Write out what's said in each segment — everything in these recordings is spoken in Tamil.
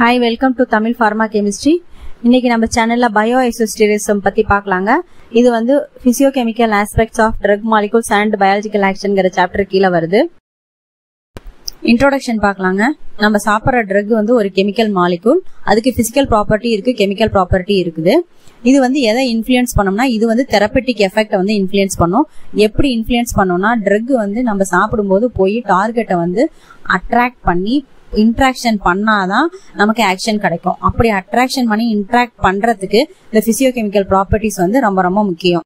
Hi, welcome to Tamil Pharma Chemistry. இன்னைக்கு நம்ம சேனல்ல bioisosterism பத்தி பார்க்கலாங்க. இது வந்து physiochemical aspects of drug molecules and biological actionங்கற சாப்டர் கீழ வருது. இன்ட்ரோடக்ஷன் பார்க்கலாங்க. நம்ம சாப்பிடுற ட்ரக் வந்து ஒரு கெமிக்கல் மாலிகூல். அதுக்கு பிசிக்கல் ப்ராப்பர்ட்டி இருக்கு, கெமிக்கல் ப்ராப்பர்ட்டி இருக்குது. இது வந்து எதை இன்ஃப்ளூயன்ஸ் பண்ணோம்னா இது வந்து தெரபெட்டிக் எஃபெக்ட் வந்து இன்ஃப்ளூயன்ஸ் பண்ணும். எப்படி இன்ஃப்ளூயன்ஸ் பண்ணோம்னா ட்ரக் வந்து நம்ம சாப்பிடும்போது போய் டார்கெட்டை வந்து அட்ராக்ட் பண்ணி இன்ட்ராக்ஷன் பண்ணாதான் நமக்கு ஆக்ஷன் கிடைக்கும். அப்படி அட்ராக்ஷன் பண்ணி இன்ட்ராக்ட் பண்றதுக்கு இந்த பிசியோகெமிக்கல் ப்ராப்பர்ட்டிஸ் வந்து ரொம்ப ரொம்ப முக்கியம்.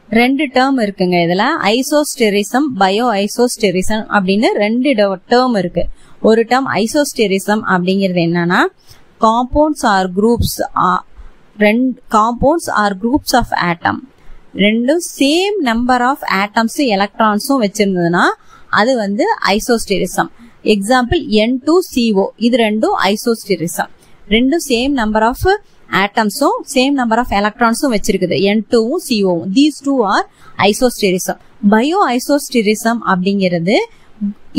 ரெண்டு டேர்ம் இருக்குங்க இதுல, ஐசோஸ்டெரிசம், பயோ ஐசோஸ்டெரிசம் அப்படின்னு ரெண்டு டேர்ம் இருக்கு. ஒரு டேர்ம் ஐசோஸ்டெரிசம் அப்படிங்கிறது என்னன்னா compounds or groups of atom ரெண்டும் சேம் நம்பர் ஆஃப் ஆட்டம்ஸ் எலக்ட்ரான்ஸும் வச்சிருந்ததுன்னா அது வந்து ஐசோஸ்டெரிசம். எக்ஸாம்பிள் N2CO, இது ரெண்டும் ஐசோஸ்டெரிசம். ரெண்டும் சேம் நம்பர் ஆஃப் ஆட்டம்ஸும் சேம் நம்பர் ஆஃப் எலக்ட்ரான்ஸும் வச்சிருக்குது, N2வும் COவும். These two are isosterism. Bio isosterism அப்படிங்கிறது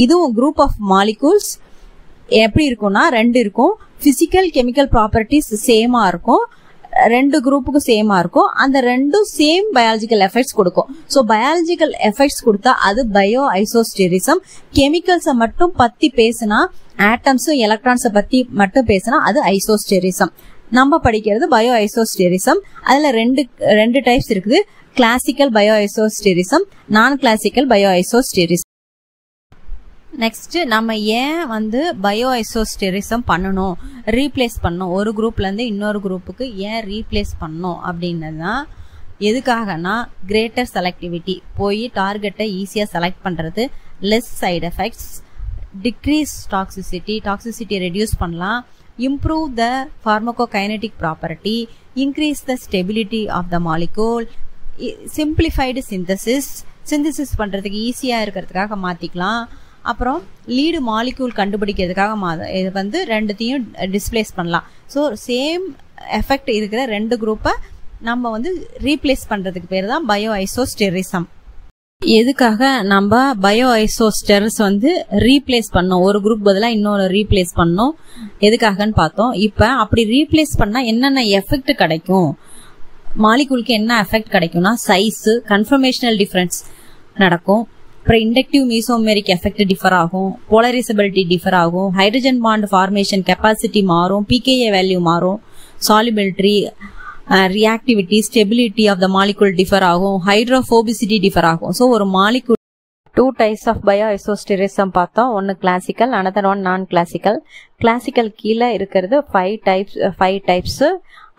இதுவும் குரூப் ஆஃப் மாலிகூல்ஸ். எப்படி இருக்கும்னா ரெண்டு இருக்கும், பிசிக்கல் கெமிக்கல் ப்ராப்பர்ட்டிஸ் சேமா இருக்கும், ரெண்டு குரூப்புக்கும் சேமா இருக்கும். அந்த ரெண்டும் சேம் பயாலஜிக்கல் எஃபெக்ட்ஸ் கொடுக்கும். சோ பயாலஜிக்கல் எஃபெக்ட்ஸ் கொடுத்தா அது பயோ ஐசோஸ்டெரிசம். கெமிக்கல்ஸை மட்டும் பத்தி பேசினா, ஆட்டம்ஸும் எலக்ட்ரான்ஸை பத்தி மட்டும் பேசினா அது ஐசோஸ்டெரிசம். நம்ம படிக்கிறது பயோ ஐசோஸ்டெரிசம். அதுல ரெண்டு டைப்ஸ் இருக்குது, கிளாசிக்கல் பயோ ஐசோஸ்டெரிசம், நான் கிளாசிக்கல் பயோ ஐசோஸ்டெரிசம். நெக்ஸ்ட் நம்ம ஏன் வந்து பயோ ஐசோஸ்டெரிசம் பண்ணணும், ரீப்ளேஸ் பண்ணணும், ஒரு குரூப்ல இருந்து இன்னொரு குரூப்புக்கு ஏன் ரீப்ளேஸ் பண்ணணும் அப்படின்னதுதான். எதுக்காகனா கிரேட்டர் செலக்டிவிட்டி, போய் டார்கெட்டை ஈஸியா செலக்ட் பண்றது, less side effects, decrease toxicity reduce பண்ணலாம், improve the pharmacokinetic property, increase the stability of the molecule, simplified synthesis பண்றதுக்கு ஈஸியா இருக்கிறதுக்காக மாத்திக்கலாம். அப்புறம் லீடு மாலிகூல் கண்டுபிடிக்கிறதுக்காக இது வந்து ரெண்டுத்தையும் டிஸ்பிளேஸ் பண்ணலாம். ஸோ சேம் எஃபெக்ட் இருக்கிற ரெண்டு குரூப்பை நம்ம வந்து ரீப்ளேஸ் பண்றதுக்கு பேர் தான் பயோ ஐசோஸ்டெரிசம். எதுக்காக நம்ம பயோ ஐசோஸ்டெரிஸ் வந்து ரீப்ளேஸ் பண்ணோம், ஒரு குரூப் பதிலாக இன்னொரு ரீப்ளேஸ் பண்ணோம், எதுக்காகன்னு பார்த்தோம். இப்ப அப்படி ரீப்ளேஸ் பண்ணா என்னென்ன எஃபெக்ட் கிடைக்கும், மாலிகூலுக்கு என்ன எஃபெக்ட் கிடைக்கும்னா சைஸ், கன்ஃபர்மேஷனல் டிஃபரன்ஸ் நடக்கும், அப்புறம் இண்டக்டிவ் மீசோமெரிக் எஃபெக்ட் டிஃபர் ஆகும், போலரைசபிலிட்டி டிஃபர் ஆகும், ஹைட்ரஜன் பாண்ட் ஃபார்மேஷன் கெப்பாசிட்டி மாறும், பிகேஏ வேல்யூ மாறும், solubility, reactivity, stability of the molecule differ ஆகும், ஹைட்ரோபோபிசிட்டி டிஃபர் ஆகும். ஸோ ஒரு molecule two types of bio isosterism பார்த்தோம். ஒன்னு classical, another one non classical. Classical கீழே இருக்கிறது ஃபைவ் டைப்ஸ்.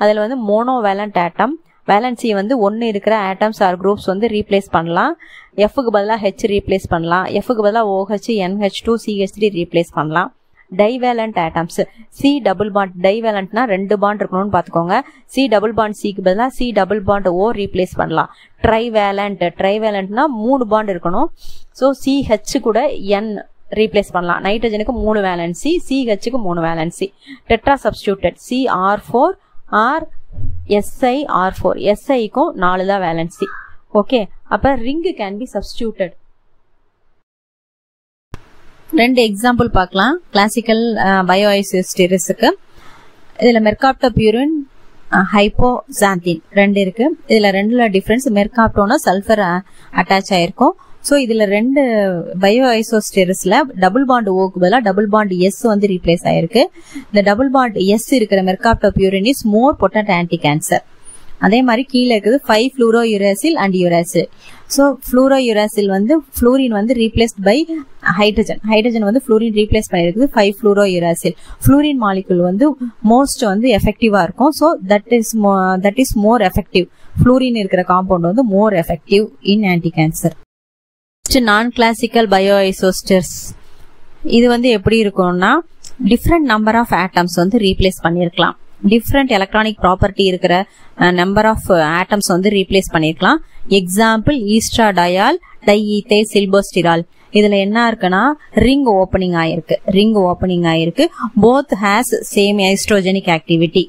அதுல வந்து மோனோவேலண்ட் ஆட்டம், வேலன்சி வந்து ஒன்னு இருக்கிற ஆட்டம்ஸ் ஆர் குரூப்ஸ் வந்து ரீப்ளேஸ் பண்ணலாம். எஃப்க்கு பதிலாக ஹெச் ரீப்ளேஸ் பண்ணலாம், எஃப்க்கு பதிலாக OH, NH2, CH3 ரீப்ளேஸ் பண்ணலாம். Divalent atoms, C double bond, டைவேலண்ட்னா ரெண்டு பாண்ட் இருக்கணும்னு பாத்துக்கோங்க. C டபுள் பாண்ட் Cக்கு பதிலாக C double bond O replace பண்ணலாம். ட்ரைவேலண்ட்னா மூணு பாண்ட் இருக்கணும். ஸோ CH கூட N ரீப்ளேஸ் பண்ணலாம். நைட்ரஜனுக்கு 3 வேலன்சி, CHக்கு 3 valency. Tetra substituted, CR4 or SiR4, Siக்கும் 4 தான் வேலன்சி. ஓகே, அப்ப ரிங் கேன் பி சப்ஸ்டியூட்டட். ரெண்டு எக்ஸாம்பிள் பார்க்கலாம் கிளாசிக்கல் பயோ ஐசோஸ்டெரிஸுக்கு. இதுல மெர்காப்டோபியூரின், ஹைப்போசாந்தின் ரெண்டு இருக்கு. இதுல ரெண்டுல டிஃபரன்ஸ், மெர்காப்டோனா சல்ஃபர் அட்டாச் ஆயிருக்கும். சோ இதுல ரெண்டு பயோ ஐசோஸ்டெரிஸ்ல டபுள் பாண்ட் ஓக்கு பதிலாக டபுள் பாண்ட் எஸ் வந்து ரீப்ளேஸ் ஆயிருக்கு. இந்த டபுள் பாண்ட் எஸ் இருக்கிற mercaptopurine is more potent anti cancer. அதே மாதிரி கீழே இருக்குது 5-fluorouracil அண்ட் யூராசில். ஸோ ஃப்ளூரோயூராசில் வந்து ஃப்ளூரின் வந்து ரீப்ளேஸ்ட் பை ஹைட்ரஜன் வந்து ஃப்ளூரின் ரீப்ளேஸ் பண்ணிருக்குது 5-fluorouracil. ஃப்ளூரின் மாலிகுல் வந்து மோஸ்ட் வந்து எஃபெக்டிவா இருக்கும். So that is more effective. Fluorine இருக்கிற காம்பவுண்ட் வந்து more effective in anti cancer. Non classical bio isosteres இது வந்து எப்படி இருக்கும்னா டிஃப்ரெண்ட் நம்பர் ஆஃப் ஆட்டம்ஸ் வந்து ரீப்ளேஸ் பண்ணிருக்கலாம், டிஃப்ரெண்ட் எலக்ட்ரானிக் ப்ராப்பர்ட்டி இருக்கிற நம்பர் ஆஃப் ஆட்டம்ஸ் வந்து ரீப்ளேஸ் பண்ணிருக்கலாம். Example estradiol, diethylstilbestrol. இதுல என்ன இருக்குன்னா ரிங் ஓபனிங் ஆயிருக்கு. Both has same estrogenic activity.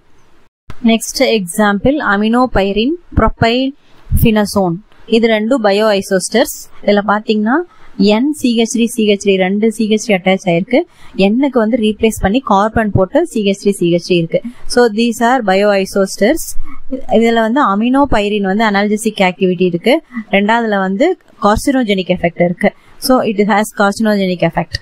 Next example aminopyrine, propyl phenazone. இது ரெண்டும் பயோ ஐசோஸ்டர்ஸ். இதுல பாத்தீங்கன்னா NCH3 ரெண்டு CH3 அட்டாச் ஆயிருக்கு. Nக்கு வந்து ரீப்ளேஸ் பண்ணி கார்பன் போட்டு CH3 இருக்கு. So these are bioisosteres. இதுல வந்து அமினோபைரின் வந்து அனால்ஜெசிக் ஆக்டிவிட்டி இருக்கு. ரெண்டாவதுல வந்து கார்சினோஜெனிக் எஃபெக்ட் இருக்கு. So it has carcinogenic effect.